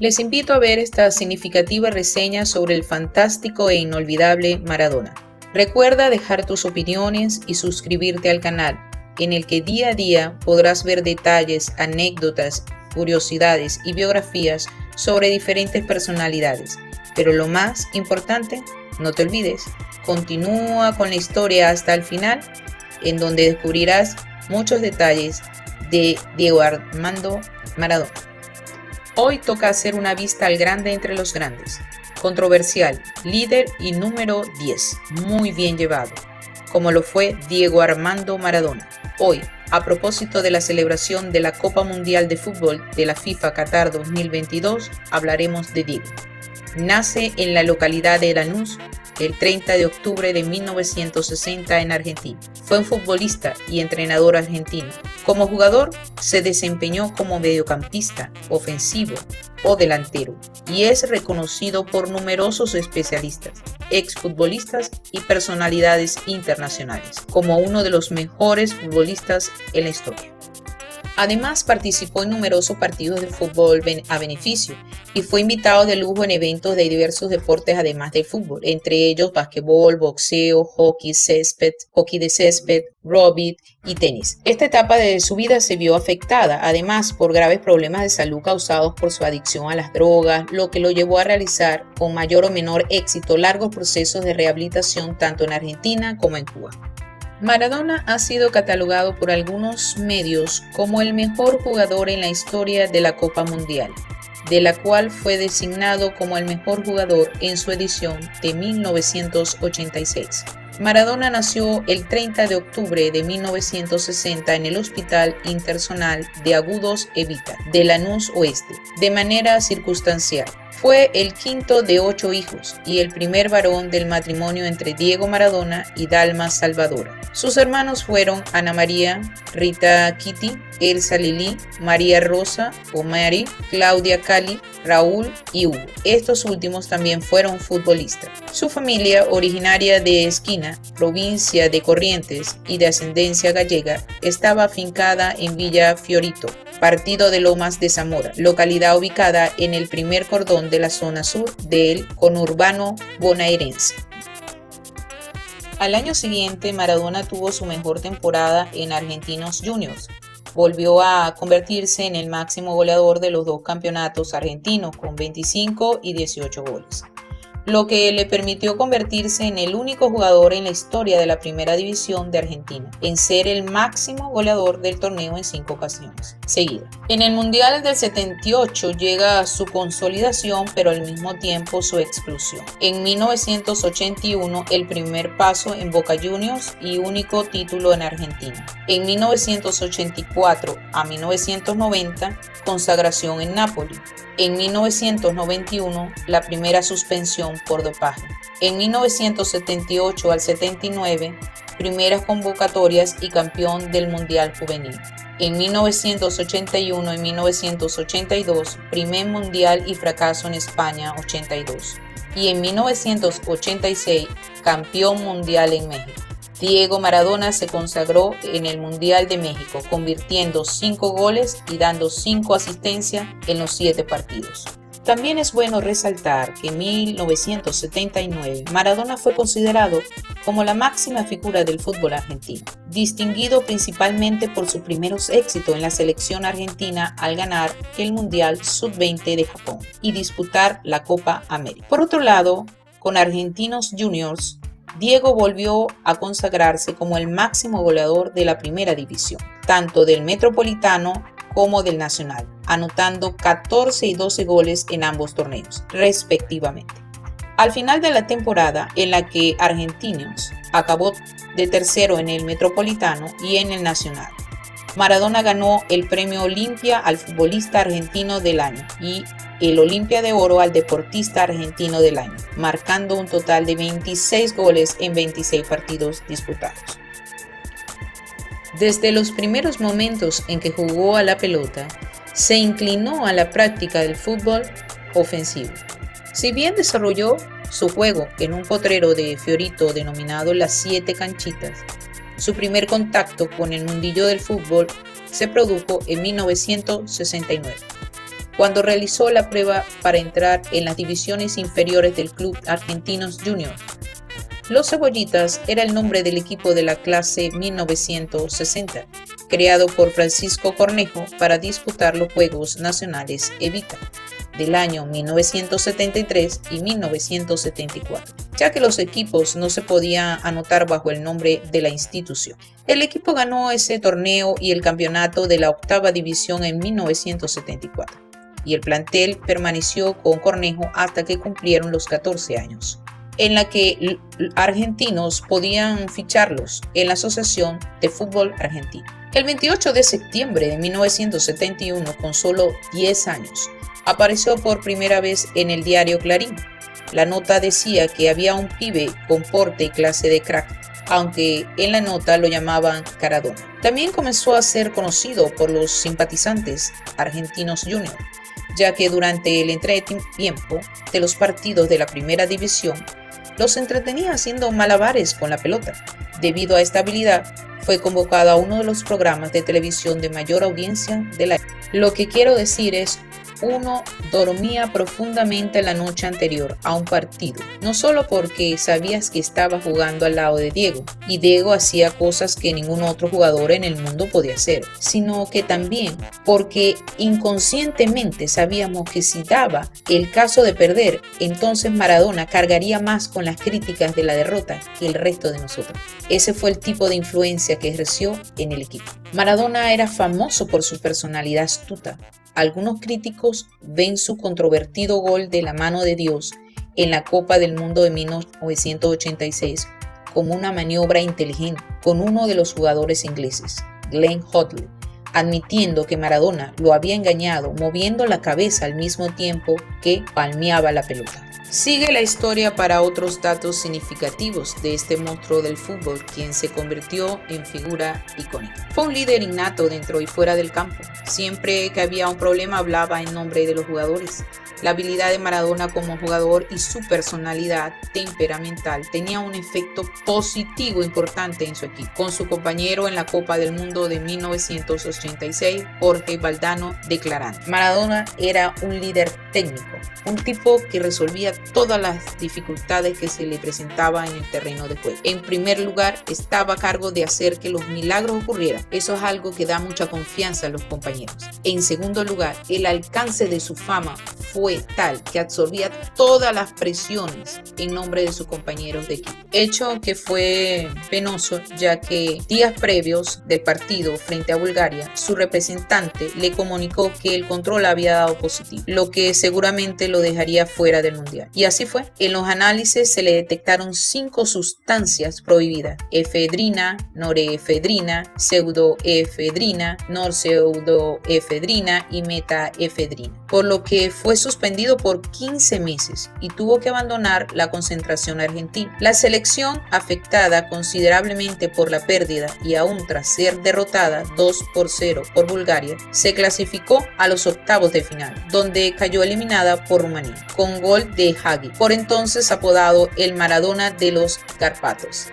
Les invito a ver esta significativa reseña sobre el fantástico e inolvidable Maradona. Recuerda dejar tus opiniones y suscribirte al canal, en el que día a día podrás ver detalles, anécdotas, curiosidades y biografías sobre diferentes personalidades. Pero lo más importante, no te olvides, continúa con la historia hasta el final, en donde descubrirás muchos detalles de Diego Armando Maradona. Hoy toca hacer una vista al grande entre los grandes. Controversial, líder y número 10, muy bien llevado, como lo fue Diego Armando Maradona. Hoy, a propósito de la celebración de la Copa Mundial de Fútbol de la FIFA Qatar 2022, hablaremos de Diego. Nace en la localidad de Lanús el 30 de octubre de 1960 en Argentina. Fue un futbolista y entrenador argentino. Como jugador, se desempeñó como mediocampista, ofensivo o delantero y es reconocido por numerosos especialistas, exfutbolistas y personalidades internacionales como uno de los mejores futbolistas en la historia. Además, participó en numerosos partidos de fútbol a beneficio y fue invitado de lujo en eventos de diversos deportes además del fútbol, entre ellos basquetbol, boxeo, hockey de césped, rugby y tenis. Esta etapa de su vida se vio afectada, además, por graves problemas de salud causados por su adicción a las drogas, lo que lo llevó a realizar con mayor o menor éxito largos procesos de rehabilitación tanto en Argentina como en Cuba. Maradona ha sido catalogado por algunos medios como el mejor jugador en la historia de la Copa Mundial, de la cual fue designado como el mejor jugador en su edición de 1986. Maradona nació el 30 de octubre de 1960 en el Hospital Internacional de Agudos Evita, de Lanús Oeste, de manera circunstancial. Fue el quinto de 8 hijos y el primer varón del matrimonio entre Diego Maradona y Dalma Salvadora. Sus hermanos fueron Ana María, Rita Kitty, Elsa Lili, María Rosa o Mary, Claudia Cali, Raúl y Hugo. Estos últimos también fueron futbolistas. Su familia, originaria de Esquina, provincia de Corrientes y de ascendencia gallega, estaba afincada en Villa Fiorito, partido de Lomas de Zamora, localidad ubicada en el primer cordón de la zona sur del conurbano bonaerense. Al año siguiente, Maradona tuvo su mejor temporada en Argentinos Juniors. Volvió a convertirse en el máximo goleador de los dos campeonatos argentinos con 25 y 18 goles, lo que le permitió convertirse en el único jugador en la historia de la Primera División de Argentina en ser el máximo goleador del torneo en 5 ocasiones seguidas. En el Mundial del 78 llega su consolidación, pero al mismo tiempo su explosión. En 1981 el primer paso en Boca Juniors y único título en Argentina. En 1984 a 1990 consagración en Nápoles. En 1991, la primera suspensión por dopaje. En 1978 al 79, primeras convocatorias y campeón del Mundial Juvenil. En 1981 y 1982, primer Mundial y fracaso en España 82. Y en 1986, campeón mundial en México. Diego Maradona se consagró en el Mundial de México, convirtiendo 5 goles y dando 5 asistencias en los 7 partidos. También es bueno resaltar que en 1979 Maradona fue considerado como la máxima figura del fútbol argentino, distinguido principalmente por sus primeros éxitos en la selección argentina al ganar el Mundial Sub-20 de Japón y disputar la Copa América. Por otro lado, con Argentinos Juniors, Diego volvió a consagrarse como el máximo goleador de la Primera División, tanto del Metropolitano como del Nacional, anotando 14 y 12 goles en ambos torneos, respectivamente. Al final de la temporada, en la que Argentinos acabó de tercero en el Metropolitano y en el Nacional, Maradona ganó el premio Olimpia al futbolista argentino del año y el Olimpia de Oro al deportista argentino del año, marcando un total de 26 goles en 26 partidos disputados. Desde los primeros momentos en que jugó a la pelota, se inclinó a la práctica del fútbol ofensivo. Si bien desarrolló su juego en un potrero de Fiorito denominado Las 7 Canchitas, su primer contacto con el mundillo del fútbol se produjo en 1969. cuando realizó la prueba para entrar en las divisiones inferiores del club Argentinos Juniors. Los Cebollitas era el nombre del equipo de la clase 1960, creado por Francisco Cornejo para disputar los Juegos Nacionales Evita del año 1973 y 1974, ya que los equipos no se podían anotar bajo el nombre de la institución. El equipo ganó ese torneo y el campeonato de la octava división en 1974, y el plantel permaneció con Cornejo hasta que cumplieron los 14 años, en la que argentinos podían ficharlos en la Asociación de Fútbol Argentino. El 28 de septiembre de 1971, con solo 10 años, apareció por primera vez en el diario Clarín. La nota decía que había un pibe con porte y clase de crack, aunque en la nota lo llamaban Caradona. También comenzó a ser conocido por los simpatizantes Argentinos Juniors, ya que durante el entretiempo de los partidos de la primera división, los entretenía haciendo malabares con la pelota. Debido a esta habilidad, fue convocado a uno de los programas de televisión de mayor audiencia de la época. Lo que quiero decir es, uno dormía profundamente la noche anterior a un partido, no solo porque sabías que estaba jugando al lado de Diego, y Diego hacía cosas que ningún otro jugador en el mundo podía hacer, sino que también porque inconscientemente sabíamos que si daba el caso de perder, entonces Maradona cargaría más con las críticas de la derrota que el resto de nosotros. Ese fue el tipo de influencia que ejerció en el equipo. Maradona era famoso por su personalidad astuta. Algunos críticos ven su controvertido gol de la mano de Dios en la Copa del Mundo de 1986 como una maniobra inteligente con uno de los jugadores ingleses, Glenn Hoddle, admitiendo que Maradona lo había engañado moviendo la cabeza al mismo tiempo que palmeaba la pelota. Sigue la historia para otros datos significativos de este monstruo del fútbol, quien se convirtió en figura icónica. Fue un líder innato dentro y fuera del campo. Siempre que había un problema hablaba en nombre de los jugadores. La habilidad de Maradona como jugador y su personalidad temperamental tenía un efecto positivo importante en su equipo. Con su compañero en la Copa del Mundo de 1986, Jorge Valdano, declarando: Maradona era un líder técnico, un tipo que resolvía todas las dificultades que se le presentaban en el terreno de juego. En primer lugar, estaba a cargo de hacer que los milagros ocurrieran. Eso es algo que da mucha confianza a los compañeros. En segundo lugar, el alcance de su fama fue tal que absorbía todas las presiones en nombre de sus compañeros de equipo. Hecho que fue penoso, ya que días previos del partido frente a Bulgaria, su representante le comunicó que el control había dado positivo, lo que seguramente lo dejaría fuera del mundial. Y así fue. En los análisis se le detectaron 5 sustancias prohibidas: efedrina, norefedrina, pseudoefedrina, norpseudoefedrina y metaefedrina, por lo que fue suspendido por 15 meses y tuvo que abandonar la concentración argentina. La selección, afectada considerablemente por la pérdida y aún tras ser derrotada 2-0 por Bulgaria, se clasificó a los octavos de final, donde cayó eliminada por Rumanía, con gol de Hagi, por entonces apodado el Maradona de los Cárpatos.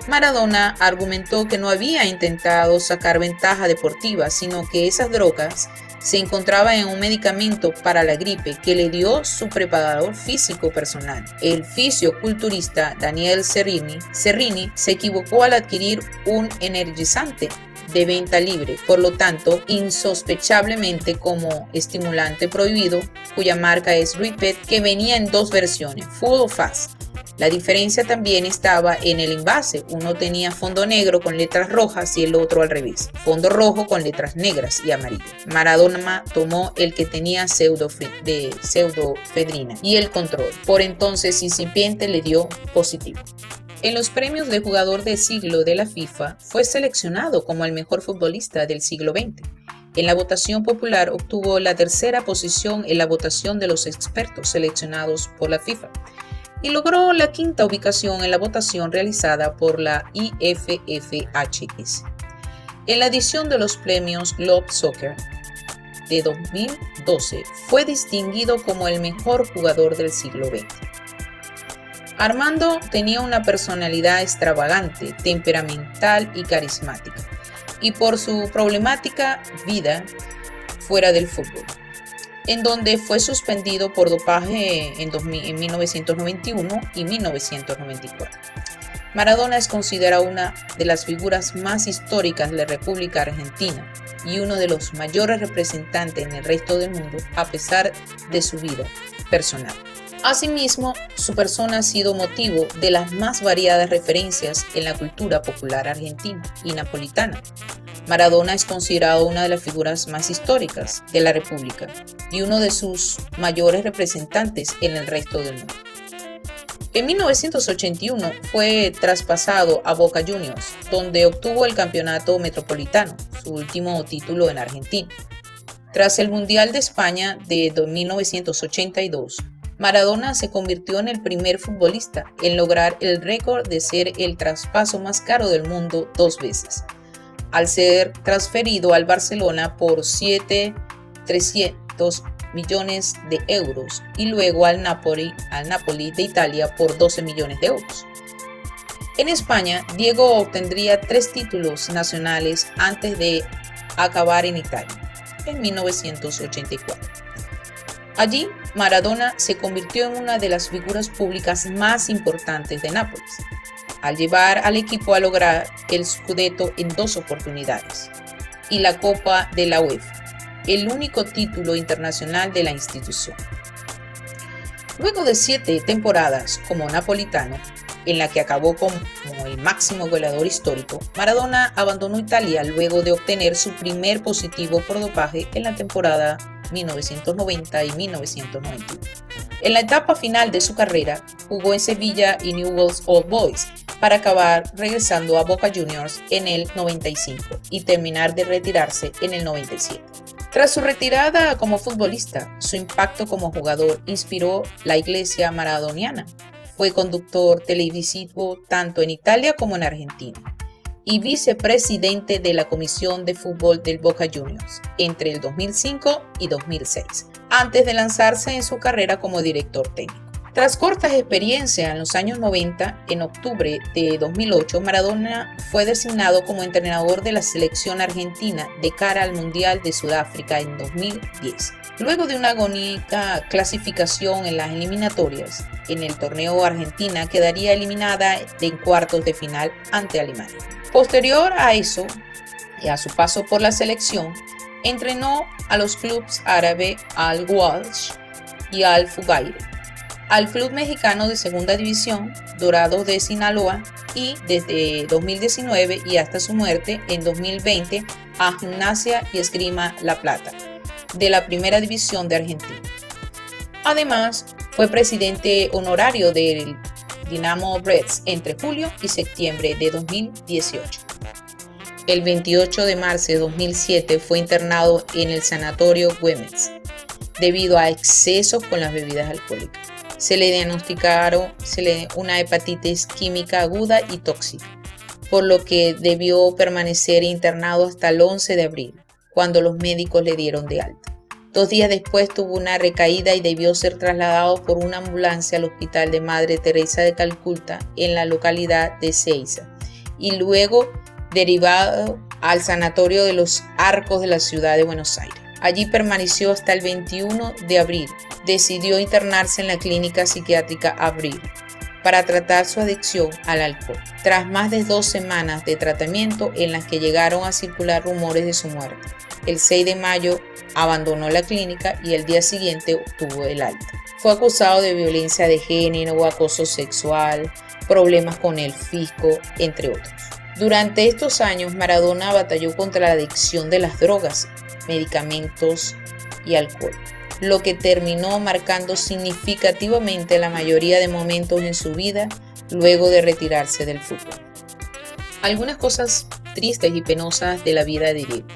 Maradona argumentó que no había intentado sacar ventaja deportiva, sino que esas drogas se encontraban en un medicamento para la gripe que le dio su preparador físico personal. El fisioculturista Daniel Serrini se equivocó al adquirir un energizante de venta libre, por lo tanto, insospechablemente como estimulante prohibido, cuya marca es Ripet, que venía en 2 versiones, Full o Fast. La diferencia también estaba en el envase. Uno tenía fondo negro con letras rojas y el otro al revés, fondo rojo con letras negras y amarillas. Maradona tomó el que tenía pseudoefedrina y el control, por entonces incipiente, le dio positivo. En los premios de jugador del siglo de la FIFA, fue seleccionado como el mejor futbolista del siglo XX. En la votación popular obtuvo la 3ª posición en la votación de los expertos seleccionados por la FIFA y logró la 5ª ubicación en la votación realizada por la IFFHS. En la edición de los premios Globe Soccer de 2012, fue distinguido como el mejor jugador del siglo XX. Armando tenía una personalidad extravagante, temperamental y carismática, y por su problemática vida fuera del fútbol. en donde fue suspendido por dopaje en 1991 y 1994. Maradona es considerado una de las figuras más históricas de la República Argentina y uno de los mayores representantes en el resto del mundo a pesar de su vida personal. Asimismo, su persona ha sido motivo de las más variadas referencias en la cultura popular argentina y napolitana. Maradona es considerado una de las figuras más históricas de la República y uno de sus mayores representantes en el resto del mundo. En 1981 fue traspasado a Boca Juniors, donde obtuvo el campeonato metropolitano, su último título en Argentina. Tras el Mundial de España de 1982, Maradona se convirtió en el primer futbolista en lograr el récord de ser el traspaso más caro del mundo 2 veces, al ser transferido al Barcelona por 7,300 millones de euros y luego al Napoli de Italia por 12 millones de euros. En España, Diego obtendría 3 títulos nacionales antes de acabar en Italia, en 1984. Allí, Maradona se convirtió en una de las figuras públicas más importantes de Nápoles, al llevar al equipo a lograr el Scudetto en 2 oportunidades y la Copa de la UEFA, el único título internacional de la institución. Luego de 7 temporadas como napolitano, en la que acabó como el máximo goleador histórico, Maradona abandonó Italia luego de obtener su primer positivo por dopaje en la temporada 1990 y 1991. En la etapa final de su carrera, jugó en Sevilla y Newell's Old Boys para acabar regresando a Boca Juniors en el 95 y terminar de retirarse en el 97. Tras su retirada como futbolista, su impacto como jugador inspiró la iglesia maradoniana. Fue conductor televisivo tanto en Italia como en Argentina y vicepresidente de la Comisión de Fútbol del Boca Juniors entre el 2005 y 2006, antes de lanzarse en su carrera como director técnico. Tras cortas experiencias en los años 90, en octubre de 2008, Maradona fue designado como entrenador de la selección argentina de cara al Mundial de Sudáfrica en 2010. Luego de una agónica clasificación en las eliminatorias, en el torneo Argentina quedaría eliminada en cuartos de final ante Alemania. Posterior a eso, y a su paso por la selección, entrenó a los clubes árabes Al-Walsh y Al-Fugair, al club mexicano de segunda división, Dorados de Sinaloa, y desde 2019 y hasta su muerte en 2020 a Gimnasia y Esgrima La Plata, de la primera división de Argentina. Además, fue presidente honorario del Dinamo Brest entre julio y septiembre de 2018. El 28 de marzo de 2007 fue internado en el Sanatorio Güemes debido a excesos con las bebidas alcohólicas. Se le diagnosticaron una hepatitis química aguda y tóxica, por lo que debió permanecer internado hasta el 11 de abril, cuando los médicos le dieron de alta. 2 días después tuvo una recaída y debió ser trasladado por una ambulancia al Hospital de Madre Teresa de Calcuta en la localidad de Seiza y luego derivado al Sanatorio de los Arcos de la ciudad de Buenos Aires. Allí permaneció hasta el 21 de abril. Decidió internarse en la clínica psiquiátrica Abril para tratar su adicción al alcohol. Tras más de 2 semanas de tratamiento en las que llegaron a circular rumores de su muerte, el 6 de mayo abandonó la clínica y el día siguiente obtuvo el alta. Fue acusado de violencia de género, acoso sexual, problemas con el fisco, entre otros. Durante estos años, Maradona batalló contra la adicción de las drogas, medicamentos y alcohol, lo que terminó marcando significativamente la mayoría de momentos en su vida luego de retirarse del fútbol. Algunas cosas tristes y penosas de la vida de Diego.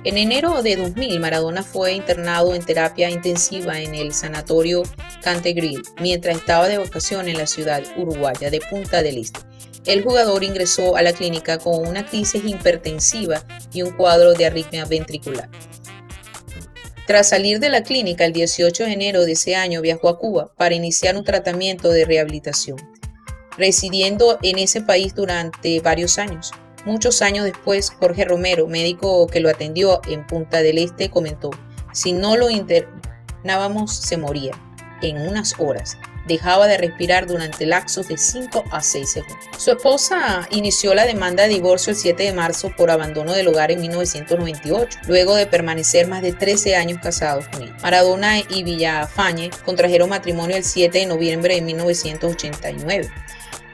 En enero de 2000, Maradona fue internado en terapia intensiva en el sanatorio Cantegril mientras estaba de vacaciones en la ciudad uruguaya de Punta del Este. El jugador ingresó a la clínica con una crisis hipertensiva y un cuadro de arritmia ventricular. Tras salir de la clínica el 18 de enero de ese año, viajó a Cuba para iniciar un tratamiento de rehabilitación, residiendo en ese país durante varios años. Muchos años después, Jorge Romero, médico que lo atendió en Punta del Este, comentó: si no lo Nábamos se moría en unas horas. Dejaba de respirar durante lapsos de 5 a 6 segundos. Su esposa inició la demanda de divorcio el 7 de marzo por abandono del hogar en 1998, luego de permanecer más de 13 años casados con ella. Maradona y Villafañe contrajeron matrimonio el 7 de noviembre de 1989.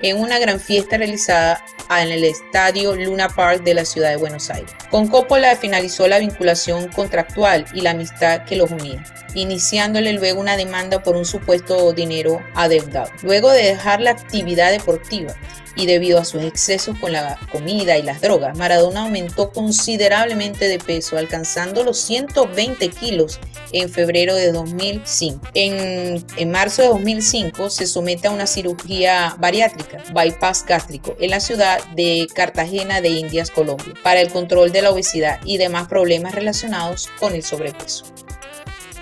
En una gran fiesta realizada en el estadio Luna Park de la ciudad de Buenos Aires. Con Coppola finalizó la vinculación contractual y la amistad que los unía, iniciándole luego una demanda por un supuesto dinero adeudado. Luego de dejar la actividad deportiva y debido a sus excesos con la comida y las drogas, Maradona aumentó considerablemente de peso, alcanzando los 120 kilos en febrero de 2005. En marzo de 2005 se somete a una cirugía bariátrica, bypass gástrico, en la ciudad de Cartagena de Indias, Colombia, para el control de la obesidad y demás problemas relacionados con el sobrepeso.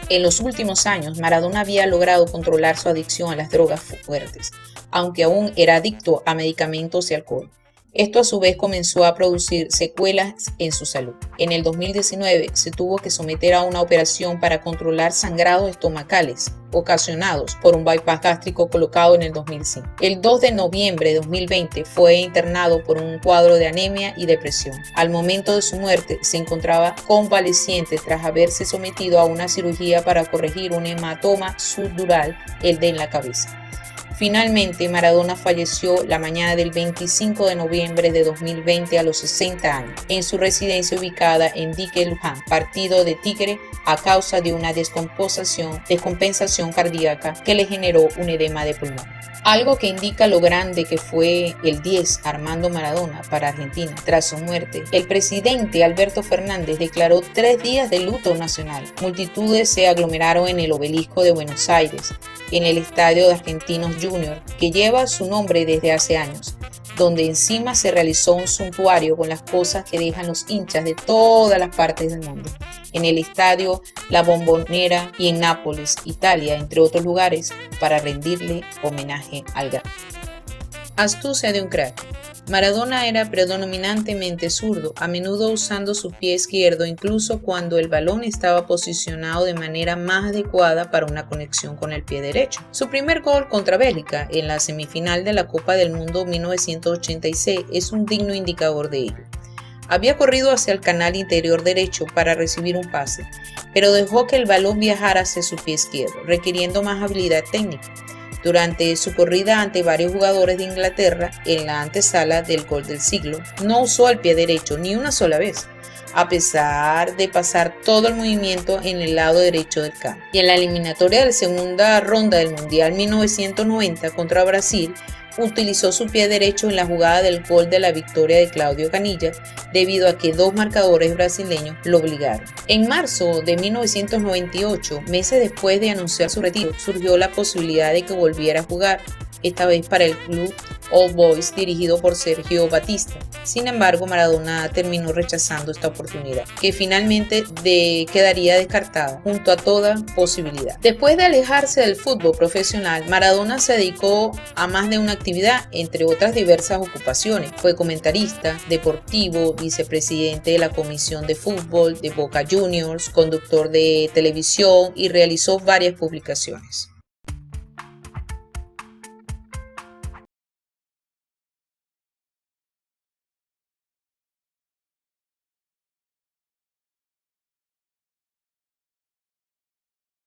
En los últimos años, Maradona había logrado controlar su adicción a las drogas fuertes, aunque aún era adicto a medicamentos y alcohol. Esto a su vez comenzó a producir secuelas en su salud. En el 2019 se tuvo que someter a una operación para controlar sangrados estomacales ocasionados por un bypass gástrico colocado en el 2005. El 2 de noviembre de 2020 fue internado por un cuadro de anemia y depresión. Al momento de su muerte se encontraba convaleciente tras haberse sometido a una cirugía para corregir un hematoma subdural, el de en la cabeza. Finalmente, Maradona falleció la mañana del 25 de noviembre de 2020 a los 60 años en su residencia ubicada en Dique, Luján, partido de Tigre, a causa de una descompensación cardíaca que le generó un edema de pulmón. Algo que indica lo grande que fue el 10 Armando Maradona para Argentina. Tras su muerte, el presidente Alberto Fernández declaró 3 días de luto nacional. Multitudes se aglomeraron en el Obelisco de Buenos Aires, en el Estadio de Argentinos Juniors, que lleva su nombre desde hace años, donde encima se realizó un suntuario con las cosas que dejan los hinchas de todas las partes del mundo. En el estadio La Bombonera y en Nápoles, Italia, entre otros lugares, para rendirle homenaje al gran. Astucia de un crack. Maradona era predominantemente zurdo, a menudo usando su pie izquierdo incluso cuando el balón estaba posicionado de manera más adecuada para una conexión con el pie derecho. Su primer gol contra Bélgica en la semifinal de la Copa del Mundo 1986 es un digno indicador de ello. Había corrido hacia el canal interior derecho para recibir un pase, pero dejó que el balón viajara hacia su pie izquierdo, requiriendo más habilidad técnica. Durante su corrida ante varios jugadores de Inglaterra en la antesala del gol del siglo, no usó el pie derecho ni una sola vez, a pesar de pasar todo el movimiento en el lado derecho del campo. Y en la eliminatoria de la segunda ronda del Mundial 1990 contra Brasil, utilizó su pie derecho en la jugada del gol de la victoria de Claudio Canilla, debido a que 2 marcadores brasileños lo obligaron. En marzo de 1998, meses después de anunciar su retiro, surgió la posibilidad de que volviera a jugar, esta vez para el club All Boys dirigido por Sergio Batista. Sin embargo, Maradona terminó rechazando esta oportunidad, que finalmente quedaría descartada junto a toda posibilidad. Después de alejarse del fútbol profesional, Maradona se dedicó a más de una actividad, entre otras diversas ocupaciones. Fue comentarista deportivo, vicepresidente de la Comisión de Fútbol de Boca Juniors, conductor de televisión y realizó varias publicaciones.